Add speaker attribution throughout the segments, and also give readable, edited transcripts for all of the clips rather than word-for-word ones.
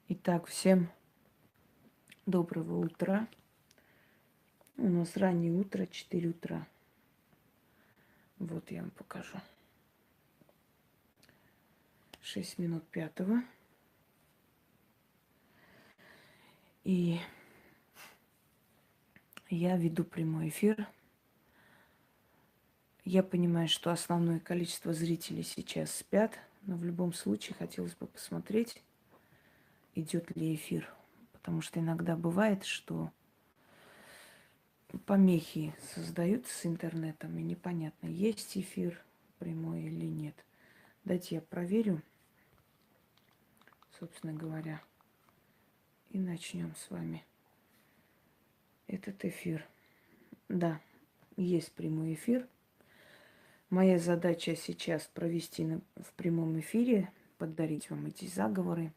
Speaker 1: Итак, всем доброго утра. У нас раннее утро, 4 утра. Вот я вам покажу. 6 минут пятого. И я веду прямой эфир. Я понимаю, что основное количество зрителей сейчас спят, но в любом случае хотелось бы посмотреть, идет ли эфир. Потому что иногда бывает, что помехи создаются с интернетом, и непонятно, есть эфир прямой или нет. Дайте я проверю, собственно говоря, и начнем с вами этот эфир. Да, есть прямой эфир. Моя задача сейчас провести в прямом эфире, подарить вам эти заговоры,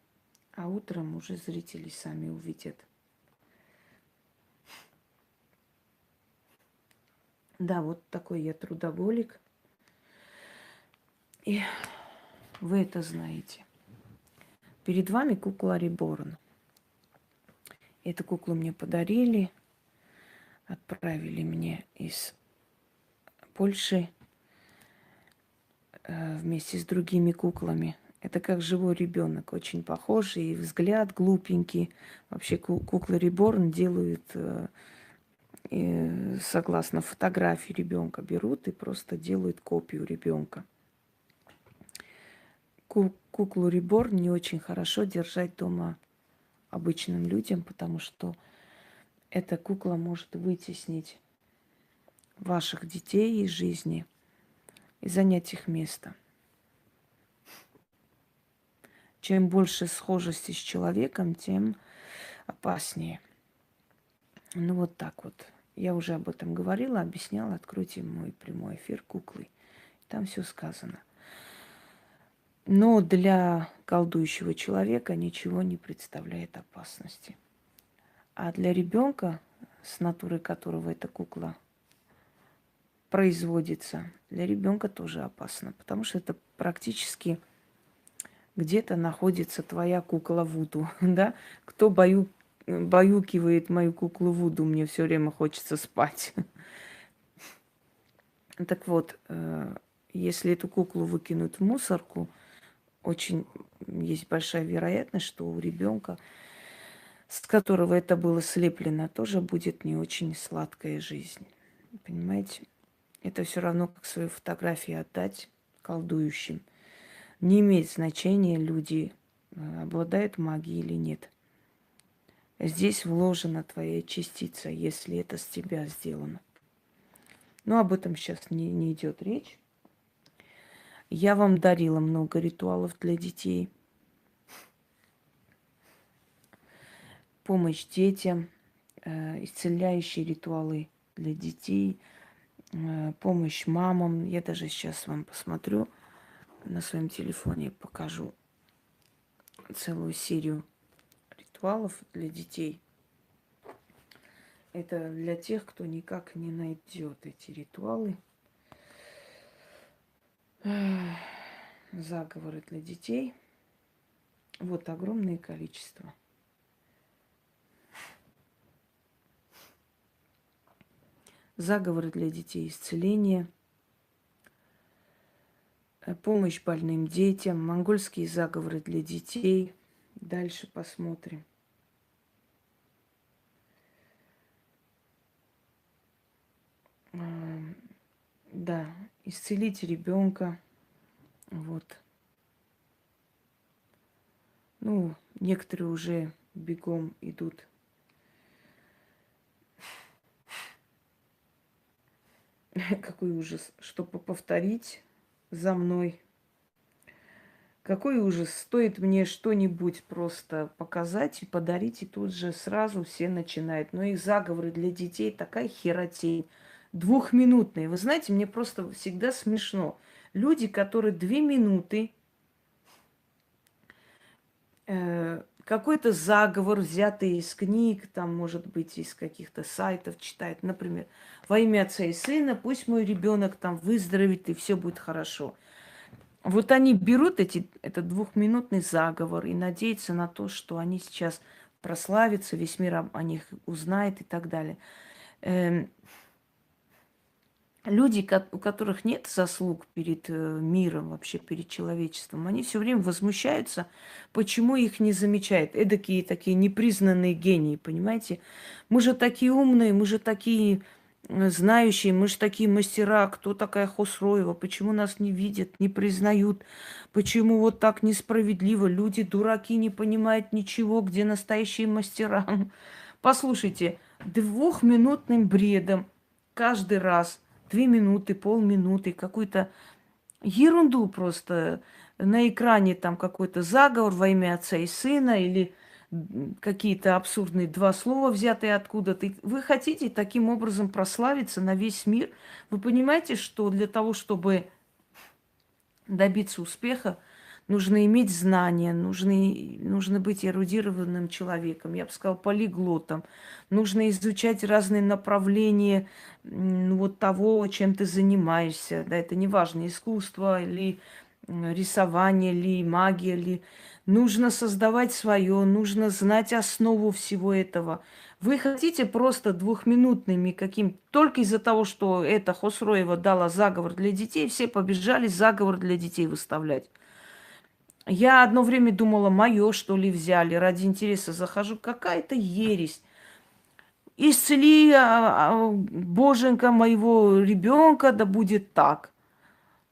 Speaker 1: а утром уже зрители сами увидят. Да, вот такой я трудоголик. И вы это знаете. Перед вами кукла Реборн. Эту куклу мне подарили, отправили мне из Польши вместе с другими куклами. Это как живой ребенок, очень похожий, и взгляд глупенький. Вообще куклы Реборн делают, согласно фотографии ребенка, берут и просто делают копию ребенка. Куклу Реборн не очень хорошо держать дома обычным людям, потому что эта кукла может вытеснить ваших детей из жизни и занять их место. Чем больше схожести с человеком, тем опаснее. Ну вот так вот. Я уже об этом говорила, объясняла. Откройте мой прямой эфир куклы. Там все сказано. Но для колдующего человека ничего не представляет опасности. А для ребенка, с натурой которого эта кукла производится, для ребенка тоже опасно, потому что это практически где-то находится твоя кукла Вуду, да? Кто баюкивает мою куклу Вуду, мне все время хочется спать. Так вот, если эту куклу выкинуть в мусорку, очень есть большая вероятность, что у ребенка, с которого это было слеплено, тоже будет не очень сладкая жизнь. Понимаете? Это все равно, как свою фотографию отдать колдующим. Не имеет значения, люди обладают магией или нет. Здесь вложена твоя частица, если это с тебя сделано. Но об этом сейчас не идет речь. Я вам дарила много ритуалов для детей. Помощь детям, исцеляющие ритуалы для детей, помощь мамам. Я даже сейчас вам посмотрю на своем телефоне, покажу целую серию ритуалов для детей. Это для тех, кто никак не найдет эти ритуалы. Заговоры для детей. Вот огромное количество. Заговоры для детей, исцеление, помощь больным детям, монгольские заговоры для детей. Дальше посмотрим. Да, исцелить ребенка. Вот. Ну, некоторые уже бегом идут. Какой ужас, чтобы повторить за мной. Какой ужас, стоит мне что-нибудь просто показать и подарить, и тут же сразу все начинают. Но их заговоры для детей такая херотень. Двухминутные. Вы знаете, мне просто всегда смешно. Люди, которые 2 минуты какой-то заговор, взятый из книг, там, может быть, из каких-то сайтов читает, например, во имя Отца и Сына, пусть мой ребенок там выздоровеет, и все будет хорошо. Вот они берут этот двухминутный заговор и надеются на то, что они сейчас прославятся, весь мир о них узнает и так далее. Эм, Люди, у которых нет заслуг перед миром, вообще перед человечеством, они все время возмущаются, почему их не замечают. Эдакие такие непризнанные гении, понимаете? Мы же такие умные, мы же такие знающие, мы же такие мастера. Кто такая Хосроева? Почему нас не видят, не признают? Почему вот так несправедливо? Люди дураки, не понимают ничего, где настоящие мастера. Послушайте, двухминутным бредом каждый раз – 2 минуты, полминуты, какую-то ерунду просто. На экране там какой-то заговор во имя Отца и Сына или какие-то абсурдные два слова, взятые откуда-то. И вы хотите таким образом прославиться на весь мир? Вы понимаете, что для того, чтобы добиться успеха, нужно иметь знания, нужно быть эрудированным человеком, я бы сказала, полиглотом. Нужно изучать разные направления вот того, чем ты занимаешься. Да, это неважно, искусство или рисование, или магия, или нужно создавать свое, нужно знать основу всего этого. Вы хотите просто двухминутными каким... Только из-за того, что эта Хосроева дала заговор для детей, все побежали заговор для детей выставлять. Я одно время думала, мое что ли взяли, ради интереса захожу. Какая-то ересь. Исцели, боженька, моего ребенка, да будет так.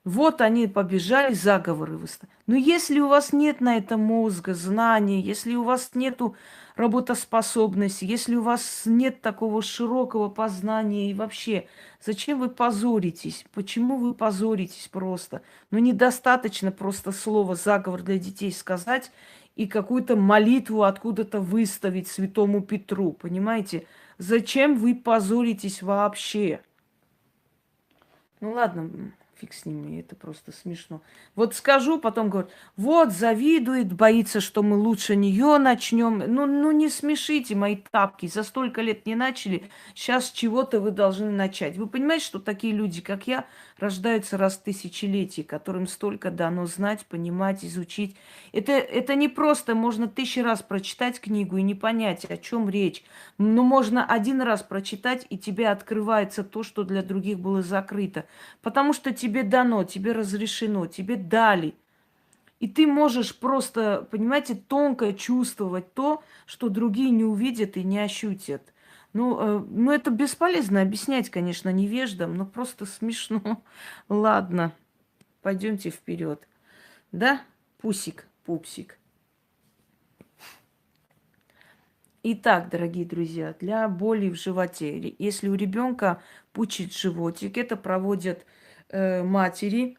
Speaker 1: Вот они побежали заговоры выставить. Но если у вас нет на это мозга, знаний, если у вас нету работоспособности, если у вас нет такого широкого познания и вообще, зачем вы позоритесь? Почему вы позоритесь просто? Ну, недостаточно просто слово «заговор для детей» сказать и какую-то молитву откуда-то выставить святому Петру, понимаете? Зачем вы позоритесь вообще? Ну ладно, фиг с ними, это просто смешно. Вот скажу, потом говорят, вот завидует, боится, что мы лучше нее начнем. Ну не смешите мои тапки, за столько лет не начали, сейчас чего-то вы должны начать. Вы понимаете, что такие люди, как я, рождаются раз в тысячелетие, которым столько дано знать, понимать, изучить. Это не просто, можно 1000 раз прочитать книгу и не понять, о чем речь. Но можно один раз прочитать, и тебе открывается то, что для других было закрыто. Потому что тебе дано, тебе разрешено, тебе дали. И ты можешь просто, понимаете, тонко чувствовать то, что другие не увидят и не ощутят. Ну, это бесполезно объяснять, конечно, невеждам, но просто смешно. Ладно, пойдемте вперед. Да, пусик, пупсик. Итак, дорогие друзья, для боли в животе, если у ребенка пучит животик, это проводят матери,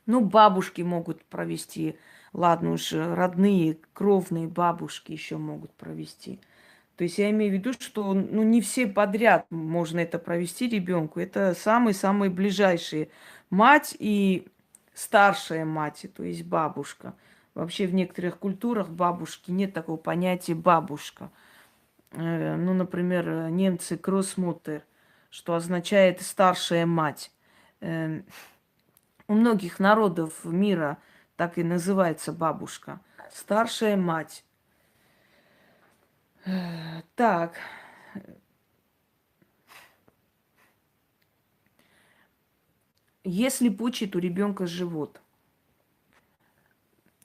Speaker 1: ну, бабушки могут провести, ладно уж, родные, кровные бабушки еще могут провести. То есть я имею в виду, что ну, не все подряд можно это провести ребенку. Это самые-самые ближайшие. Мать и старшая мать, то есть бабушка. Вообще в некоторых культурах бабушки нет такого понятия бабушка. Ну, например, немцы «Гроссмуттер», что означает «старшая мать». У многих народов мира так и называется бабушка. Старшая мать. Так, если пучит у ребенка живот,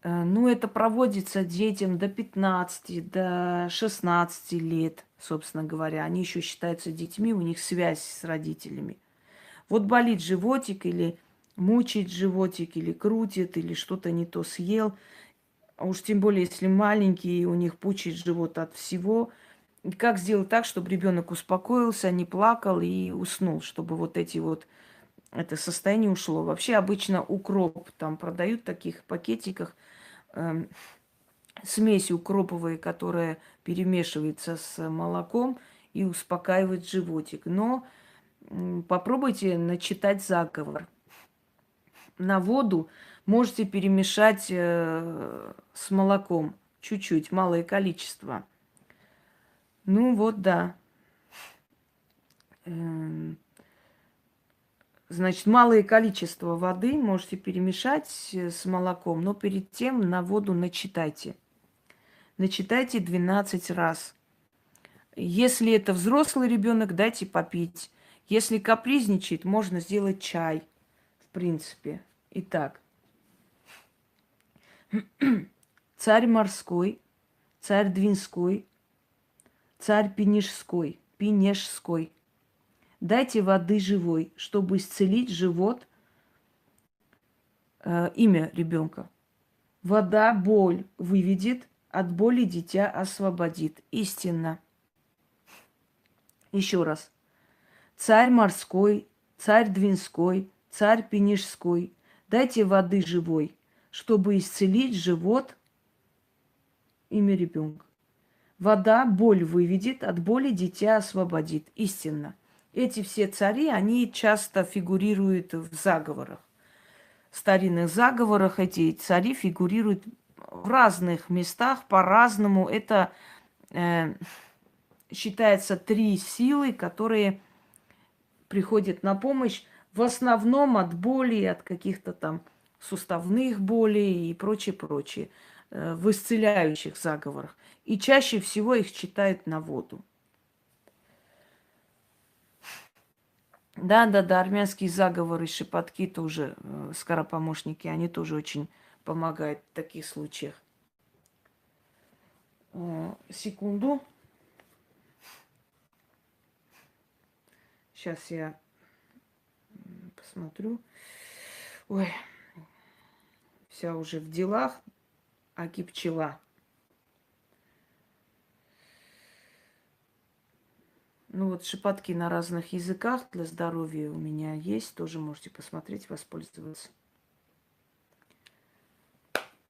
Speaker 1: ну, это проводится детям до 15, до 16 лет, собственно говоря. Они еще считаются детьми, у них связь с родителями. Вот болит животик или мучает животик, или крутит, или что-то не то съел. А уж тем более, если маленькие, у них пучит живот от всего. И как сделать так, чтобы ребенок успокоился, не плакал и уснул, чтобы вот эти вот это состояние ушло. Вообще обычно укроп там продают в таких пакетиках, эм, смесь укроповая, которая перемешивается с молоком и успокаивает животик. Но попробуйте начитать заговор. На воду можете перемешать с молоком чуть-чуть, малое количество. Ну вот, да. Эм, Значит, малое количество воды можете перемешать с молоком, но перед тем на воду начитайте. Начитайте 12 раз. Если это взрослый ребенок, дайте попить. Если капризничает, можно сделать чай, в принципе. Итак, царь морской, царь Двинской, царь Пенежской. Дайте воды живой, чтобы исцелить живот, имя ребенка. Вода боль выведет, от боли дитя освободит. Истинно. Еще раз. Царь морской, царь Двинской, царь Пенежской. Дайте воды живой, чтобы исцелить живот, имя ребенка. Вода боль выведет, от боли дитя освободит. Истинно. Эти все цари, они часто фигурируют в заговорах. В старинных заговорах эти цари фигурируют в разных местах по-разному. Это считается 3 силы, которые приходят на помощь в основном от боли, от каких-то там суставных болей и прочее, в исцеляющих заговорах. И чаще всего их читают на воду. Да, армянские заговоры, шепотки тоже, скоропомощники, они тоже очень помогают в таких случаях. Секунду. Сейчас я посмотрю. Ой, вся уже в делах, аки пчела. Ну вот шепотки на разных языках для здоровья у меня есть. Тоже можете посмотреть, воспользоваться.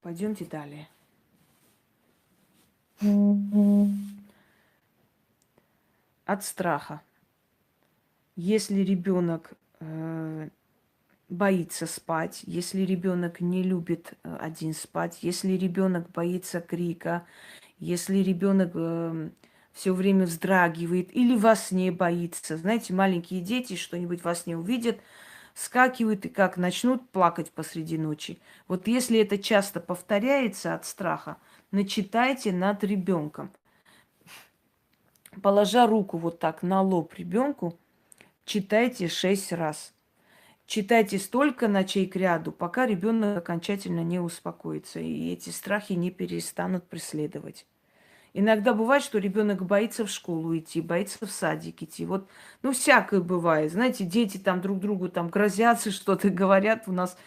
Speaker 1: Пойдемте далее. От страха. Если ребенок боится спать, если ребенок не любит один спать, если ребенок боится крика, если ребенок все время вздрагивает или во сне боится. Знаете, маленькие дети что-нибудь во сне увидят, вскакивают и как начнут плакать посреди ночи. Вот если это часто повторяется от страха, начитайте над ребенком. Положа руку вот так на лоб ребенку, читайте 6 раз. Читайте столько ночей кряду, пока ребенок окончательно не успокоится, и эти страхи не перестанут преследовать. Иногда бывает, что ребенок боится в школу идти, боится в садик идти. Вот, ну, всякое бывает. Знаете, дети там друг другу там грозятся, что-то говорят. У нас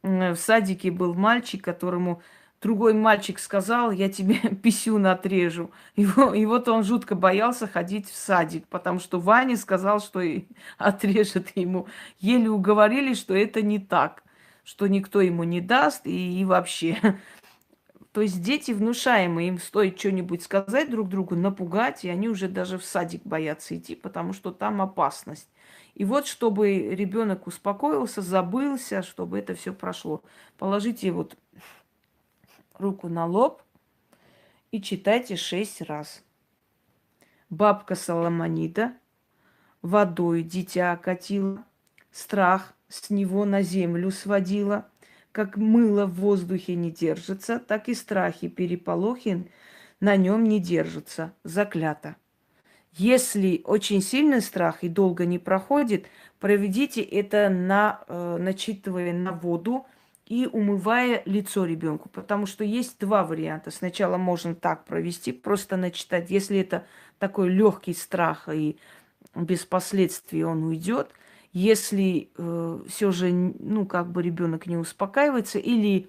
Speaker 1: в садике был мальчик, которому другой мальчик сказал: я тебе писюн отрежу. И вот он жутко боялся ходить в садик, потому что Ваня сказал, что и отрежет ему. Еле уговорили, что это не так, что никто ему не даст и вообще. То есть дети внушаемые, им стоит что-нибудь сказать друг другу, напугать, и они уже даже в садик боятся идти, потому что там опасность. И вот, чтобы ребенок успокоился, забылся, чтобы это все прошло, положите вот руку на лоб и читайте 6 раз. Бабка Соломонида водой дитя окатила, страх с него на землю сводила. Как мыло в воздухе не держится, так и страхи, переполохи на нем не держатся. Заклято. Если очень сильный страх и долго не проходит, проведите это начитывая на воду и умывая лицо ребенку. Потому что есть 2 варианта. Сначала можно так провести, просто начитать. Если это такой легкий страх и без последствий он уйдет. Если все же, ну, как бы ребенок не успокаивается или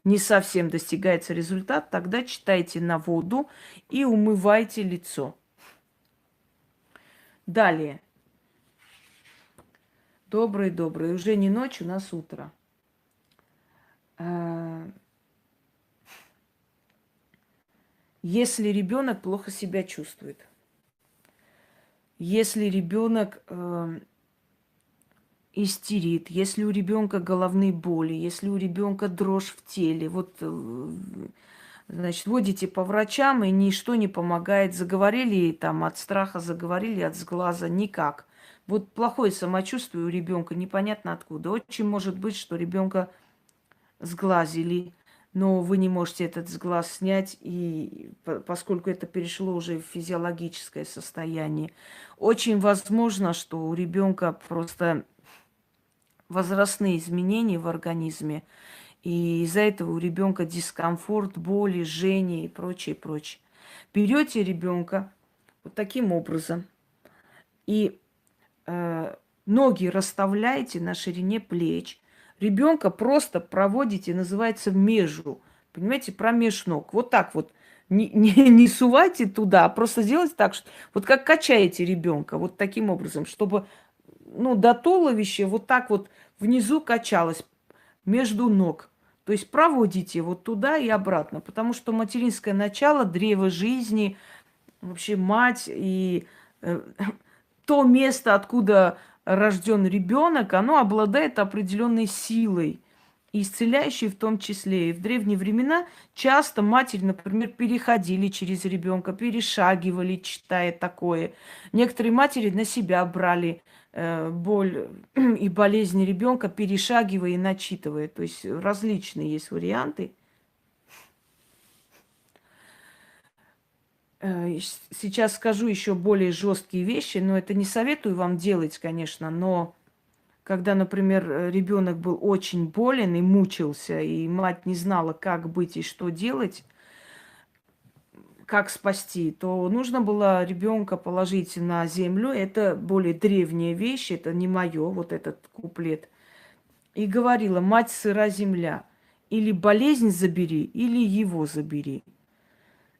Speaker 1: не совсем достигается результат, тогда читайте на воду и умывайте лицо. Далее. Добрый. Уже не ночь, у нас утро. Если ребенок плохо себя чувствует, если ребенок истерит, если у ребенка головные боли, если у ребенка дрожь в теле, вот, значит, водите по врачам, и ничто не помогает. Заговорили там от страха, заговорили от сглаза, никак. Вот плохое самочувствие у ребенка, непонятно откуда. Очень может быть, что ребенка сглазили, но вы не можете этот сглаз снять, и поскольку это перешло уже в физиологическое состояние, очень возможно, что у ребенка просто возрастные изменения в организме, и из-за этого у ребенка дискомфорт, боли, жжение и прочее, прочее. Берете ребенка вот таким образом и ноги расставляете на ширине плеч. Ребенка просто проводите, называется, межу. Понимаете, промеж ног. Вот так вот. Не сувайте туда, а просто сделайте так, что вот как качаете ребенка, вот таким образом, чтобы ну, до туловища вот так вот внизу качалось между ног. То есть проводите вот туда и обратно, потому что материнское начало, древо жизни, вообще мать и то место, откуда рожден ребенок, оно обладает определенной силой, и исцеляющей в том числе. И в древние времена часто матери, например, переходили через ребенка, перешагивали, читая такое. Некоторые матери на себя брали боль и болезни ребенка, перешагивая и начитывая. То есть различные есть варианты. Сейчас скажу еще более жесткие вещи, но это не советую вам делать, конечно, но когда, например, ребенок был очень болен и мучился, и мать не знала, как быть и что делать, как спасти, то нужно было ребенка положить на землю. Это более древняя вещь, это не мое, вот этот куплет. И говорила: мать сыра земля, или болезнь забери, или его забери.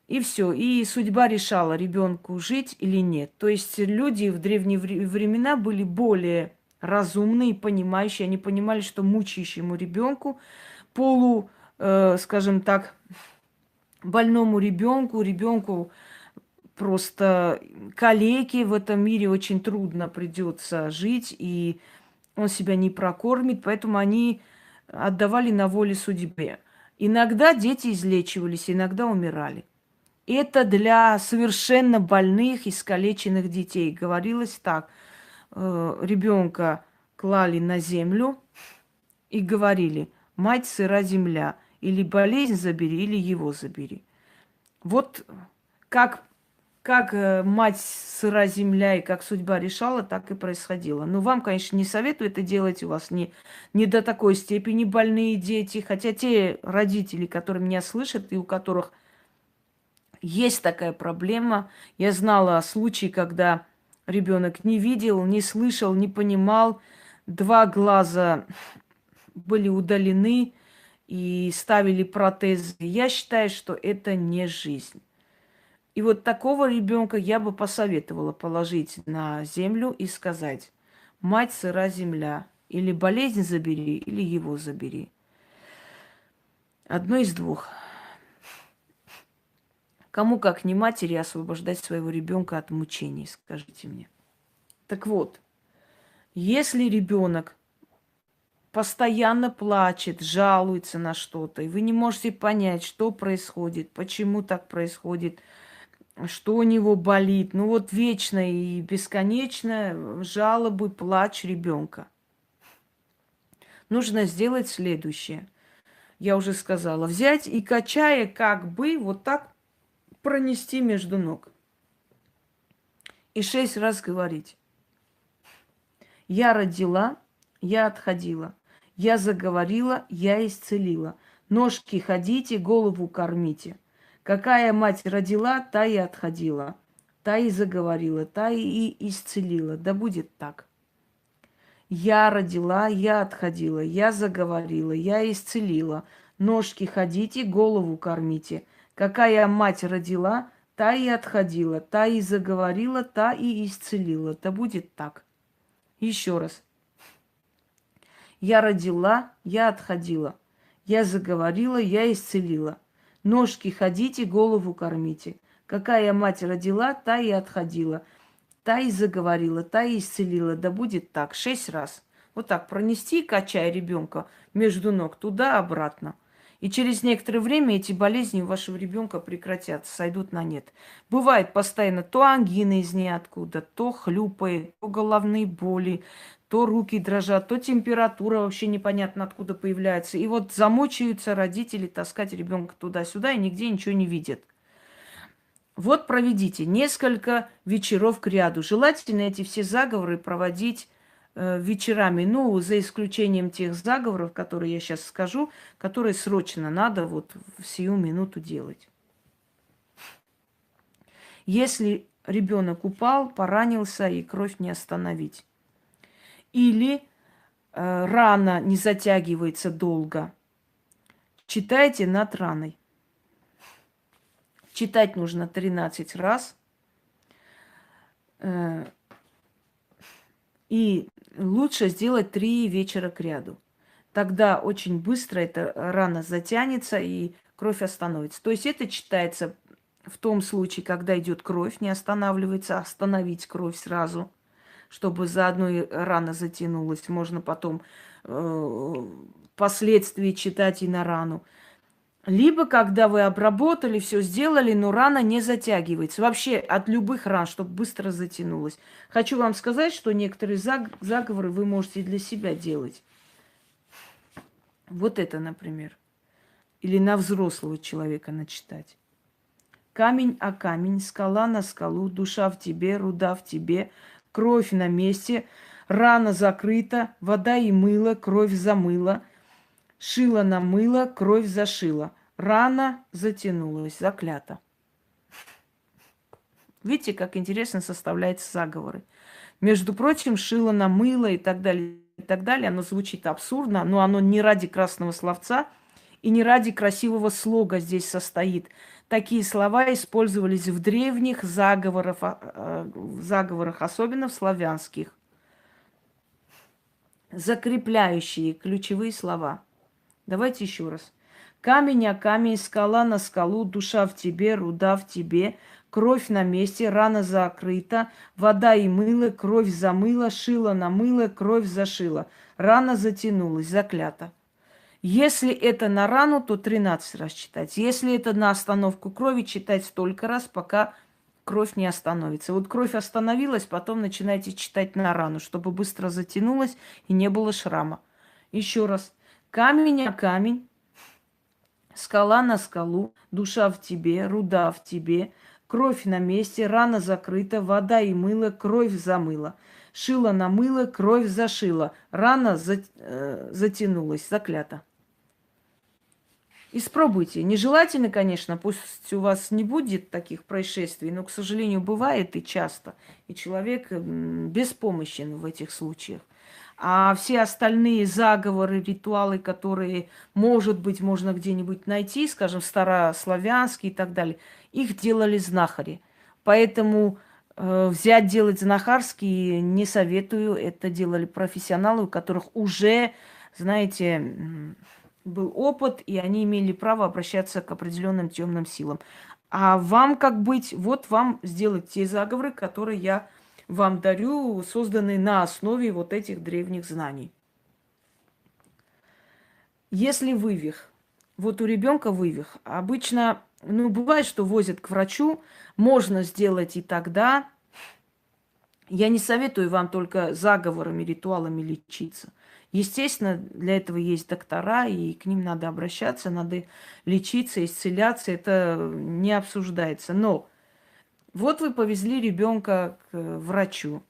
Speaker 1: И все. И судьба решала, ребенку жить или нет. То есть люди в древние времена были более разумные и понимающие. Они понимали, что мучающему ребенку, скажем так, больному ребенку просто калеке в этом мире очень трудно придется жить, и он себя не прокормит, поэтому они отдавали на воле судьбе. Иногда дети излечивались, иногда умирали. Это для совершенно больных, искалеченных детей. Говорилось так. Ребенка клали на землю и говорили: мать сыра земля, или болезнь забери, или его забери. Вот как, как мать сыра земля и как судьба решала, так и происходило. Но вам, конечно, не советую это делать, у вас не до такой степени больные дети. Хотя те родители, которые меня слышат и у которых есть такая проблема. Я знала случаи, когда ребенок не видел, не слышал, не понимал. Два глаза были удалены и ставили протезы. Я считаю, что это не жизнь. И вот такого ребенка я бы посоветовала положить на землю и сказать: мать сыра земля, или болезнь забери, или его забери. Одно из двух. Кому, как не матери, освобождать своего ребенка от мучений, скажите мне. Так вот, если ребенок постоянно плачет, жалуется на что-то, и вы не можете понять, что происходит, почему так происходит, что у него болит, ну вот вечно и бесконечно жалобы, плач ребенка, нужно сделать следующее. Я уже сказала, взять и, качая, как бы вот так пронести между ног. И 6 раз говорить: я родила, я отходила. Я заговорила, я исцелила. Ножки ходите, голову кормите. Какая мать родила, та и отходила. Та и заговорила, та и исцелила. Да будет так. Я родила, я отходила. Я заговорила, я исцелила. Ножки ходите, голову кормите. Какая мать родила, та и отходила. Та и заговорила, та и исцелила. Да будет так. Еще раз. Я родила, я отходила. Я заговорила, я исцелила. Ножки ходите, голову кормите. Какая мать родила, та и отходила. Та и заговорила, та и исцелила. Да будет так. 6 раз. Вот так пронести, качая ребенка между ног, туда-обратно. И через некоторое время эти болезни у вашего ребенка прекратятся, сойдут на нет. Бывает постоянно то ангина из ниоткуда, то хлюпает, то головные боли, то руки дрожат, то температура вообще непонятно откуда появляется. И вот замучаются родители таскать ребенка туда-сюда и нигде ничего не видят. Вот проведите несколько вечеров к ряду. Желательно эти все заговоры проводить вечерами, ну, за исключением тех заговоров, которые я сейчас скажу, которые срочно надо вот в сию минуту делать. Если ребенок упал, поранился и кровь не остановить, или рана не затягивается долго, читайте над раной. Читать нужно 13 раз. И лучше сделать 3 вечера к ряду. Тогда очень быстро эта рана затянется и кровь остановится. То есть это читается в том случае, когда идет кровь, не останавливается, остановить кровь сразу, чтобы заодно и рана затянулась. Можно потом впоследствии читать и на рану. Либо когда вы обработали, все сделали, но рана не затягивается. Вообще от любых ран, чтобы быстро затянулось. Хочу вам сказать, что некоторые заговоры вы можете для себя делать. Вот это, например. Или на взрослого человека начитать. Камень о камень, скала на скалу, душа в тебе, руда в тебе, кровь на месте, рана закрыта, вода и мыло, кровь замыла. Шило на мыло, кровь зашила. Рана затянулась, заклята. Видите, как интересно составляются заговоры. Между прочим, шило на мыло и так далее, оно звучит абсурдно, но оно не ради красного словца и не ради красивого слога здесь состоит. Такие слова использовались в древних заговорах, особенно в славянских. Закрепляющие ключевые слова. Давайте еще раз. Камень о камень, скала на скалу, душа в тебе, руда в тебе, кровь на месте, рана закрыта, вода и мыло, кровь замыла, шило на мыло, кровь зашила. Рана затянулась, заклята. Если это на рану, то 13 раз читать. Если это на остановку крови, читать столько раз, пока кровь не остановится. Вот кровь остановилась, потом начинайте читать на рану, чтобы быстро затянулась и не было шрама. Еще раз. Камень о камень, скала на скалу, душа в тебе, руда в тебе, кровь на месте, рана закрыта, вода и мыло, кровь замыла. Шило на мыло, кровь зашила. Рана затянулась, заклята. Испробуйте. Нежелательно, конечно, пусть у вас не будет таких происшествий, но, к сожалению, бывает и часто. И человек беспомощен в этих случаях. А все остальные заговоры, ритуалы, которые, может быть, можно где-нибудь найти, скажем, старославянские и так далее, их делали знахари. Поэтому взять делать знахарские не советую. Это делали профессионалы, у которых уже, знаете, был опыт, и они имели право обращаться к определенным темным силам. А вам как быть? Вот вам сделать те заговоры, которые я вам дарю, созданные на основе вот этих древних знаний. Если вывих, вот у ребенка вывих, обычно, ну, бывает, что возят к врачу, можно сделать и тогда. Я не советую вам только заговорами, ритуалами лечиться. Естественно, для этого есть доктора, и к ним надо обращаться, надо лечиться, исцеляться, это не обсуждается. Но вот вы повезли ребенка к врачу.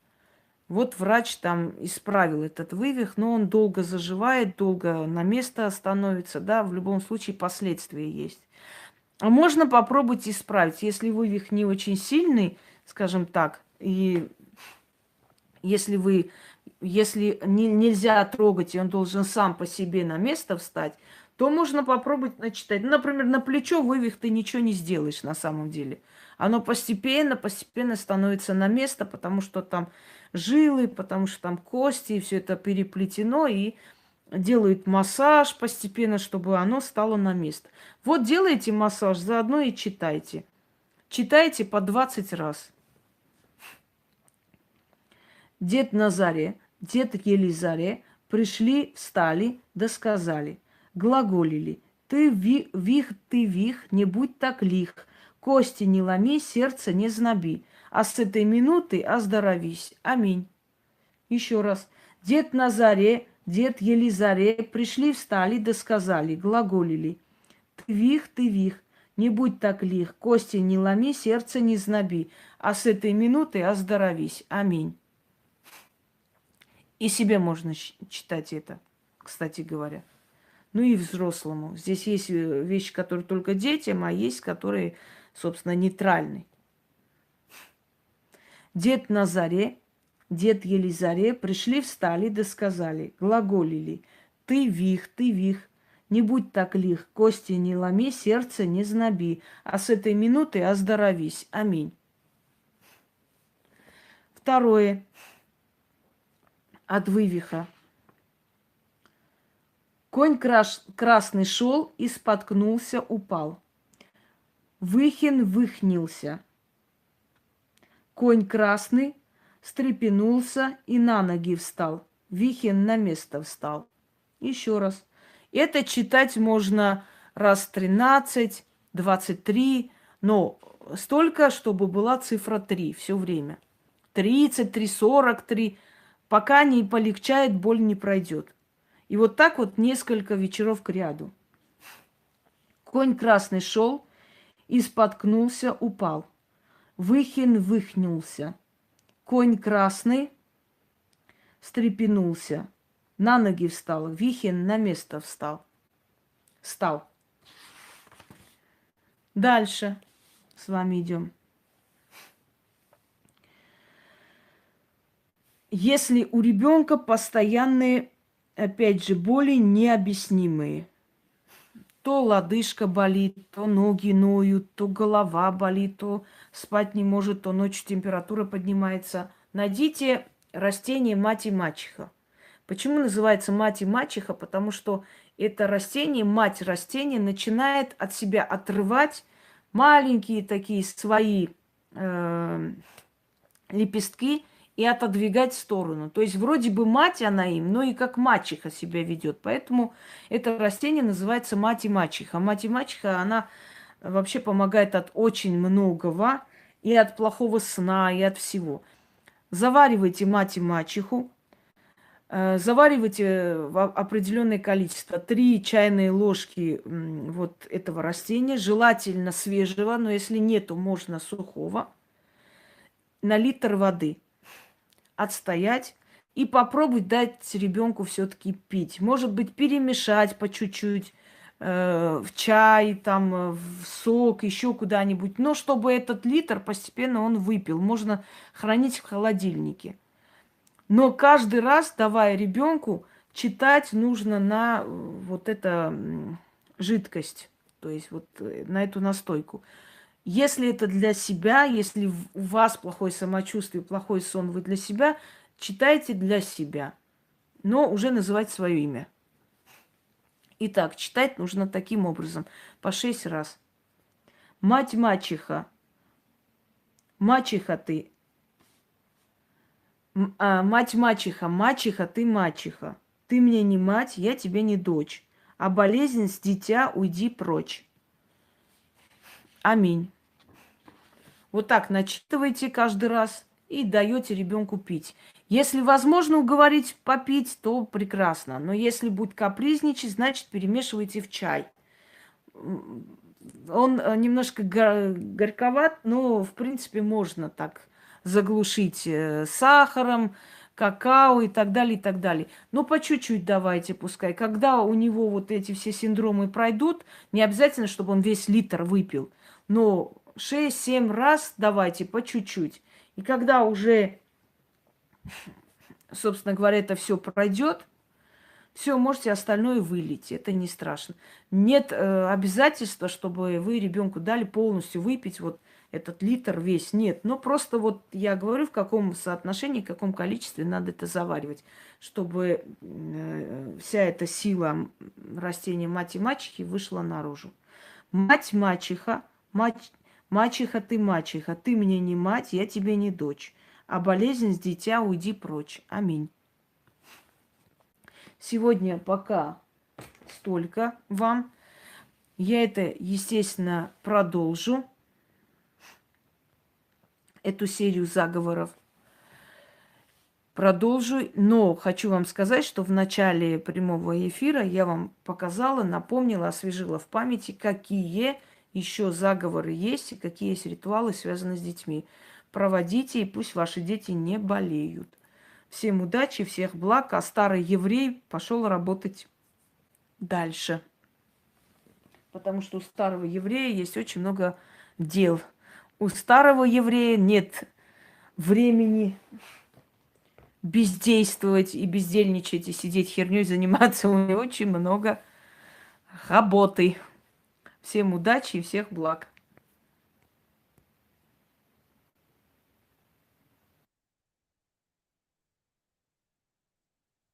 Speaker 1: Вот врач там исправил этот вывих, но он долго заживает, долго на место становится, да, в любом случае последствия есть. А можно попробовать исправить, если вывих не очень сильный, скажем так, и если нельзя трогать, и он должен сам по себе на место встать, то можно попробовать начитать. Ну, например, на плечо вывих ты ничего не сделаешь на самом деле. Оно постепенно становится на место, потому что там жилы, потому что там кости, и все это переплетено, и делают массаж постепенно, чтобы оно стало на место. Вот делайте массаж, заодно и читайте. Читайте по 20 раз. Дед Назаре, дед Елизаре пришли, встали, да сказали, глаголили. ты вих, не будь так лих. Кости не ломи, сердце не знаби. А с этой минуты оздоровись. Аминь. Еще раз. Дед на заре, дед Елизаре, пришли, встали, да сказали, глаголили. Ты вих, не будь так лих, кости не ломи, сердце не знаби, а с этой минуты оздоровись. Аминь. И себе можно читать это, кстати говоря. Ну и взрослому. Здесь есть вещи, которые только детям, а есть, которые, собственно, нейтральны. Дед на заре, дед Елизаре, пришли, встали, да сказали, глаголили. Ты вих, не будь так лих, кости не ломи, сердце не знаби, а с этой минуты оздоровись. Аминь. Второе. От вывиха. Конь красный шел и споткнулся, упал. Выхин выхнился. Конь красный встрепенулся и на ноги встал. Вихин на место встал. Еще раз. Это читать можно раз 13, 23, но столько, чтобы была цифра 3 все время. 33, 43. Пока не полегчает, боль не пройдет. И вот так вот несколько вечеров к ряду. Конь красный шел и споткнулся, упал. Выхин выхнулся. Конь красный встрепенулся. На ноги встал. Вихин на место встал. Встал. Дальше с вами идем. Если у ребенка постоянные, опять же, боли необъяснимые, то лодыжка болит, то ноги ноют, то голова болит, то спать не может, то ночью температура поднимается. Найдите растение мать и мачеха. Почему называется мать и мачеха? Потому что это растение, мать растения, начинает от себя отрывать маленькие такие свои лепестки и отодвигать в сторону. То есть вроде бы мать она им, но и как мачеха себя ведет. Поэтому это растение называется мать и мачеха. Мать и мачеха, она вообще помогает от очень многого, и от плохого сна, и от всего. Заваривайте мать и мачеху, заваривайте в определенное количество, 3 чайные ложки вот этого растения, желательно свежего, но если нету, можно сухого, на литр воды. Отстоять и попробовать дать ребенку все-таки пить. Может быть, перемешать по чуть-чуть в чай, там, в сок, еще куда-нибудь. Но чтобы этот литр постепенно он выпил. Можно хранить в холодильнике. Но каждый раз, давая ребенку, читать нужно на вот эту жидкость, то есть вот на эту настойку. Если это для себя, если у вас плохое самочувствие, плохой сон, вы для себя, читайте для себя, но уже называйте свое имя. Итак, читать нужно таким образом, по 6 раз. Мать-мачеха, мачеха ты, мать-мачеха, мачеха ты мачеха. Ты мне не мать, я тебе не дочь. А болезнь с дитя уйди прочь. Аминь. Вот так начитывайте каждый раз и даете ребенку пить. Если возможно уговорить попить, то прекрасно. Но если будет капризничать, значит перемешивайте в чай. Он немножко горьковат, но в принципе можно так заглушить сахаром, какао и так далее, и так далее. Но по чуть-чуть давайте пускай. Когда у него вот эти все синдромы пройдут, не обязательно, чтобы он весь литр выпил, но 6-7 раз давайте по чуть-чуть. И когда уже, собственно говоря, это все пройдет, все, можете остальное вылить. Это не страшно. Нет обязательства, чтобы вы ребенку дали полностью выпить вот этот литр весь. Нет. Но просто вот я говорю, в каком соотношении, в каком количестве надо это заваривать, чтобы вся эта сила растения мать и мачехи вышла наружу. Мать-мачеха, мачеха ты мачеха, ты мне не мать, я тебе не дочь. А болезнь с дитя уйди прочь. Аминь. Сегодня пока столько вам. Я это, естественно, продолжу, эту серию заговоров. Продолжу, но хочу вам сказать, что в начале прямого эфира я вам показала, напомнила, освежила в памяти, какие еще заговоры есть и какие есть ритуалы, связанные с детьми. Проводите, и пусть ваши дети не болеют. Всем удачи, всех благ, а старый еврей пошел работать дальше. Потому что у старого еврея есть очень много дел. У старого еврея нет времени бездействовать и бездельничать, и сидеть херней заниматься. У него очень много работы. Всем удачи и всех благ.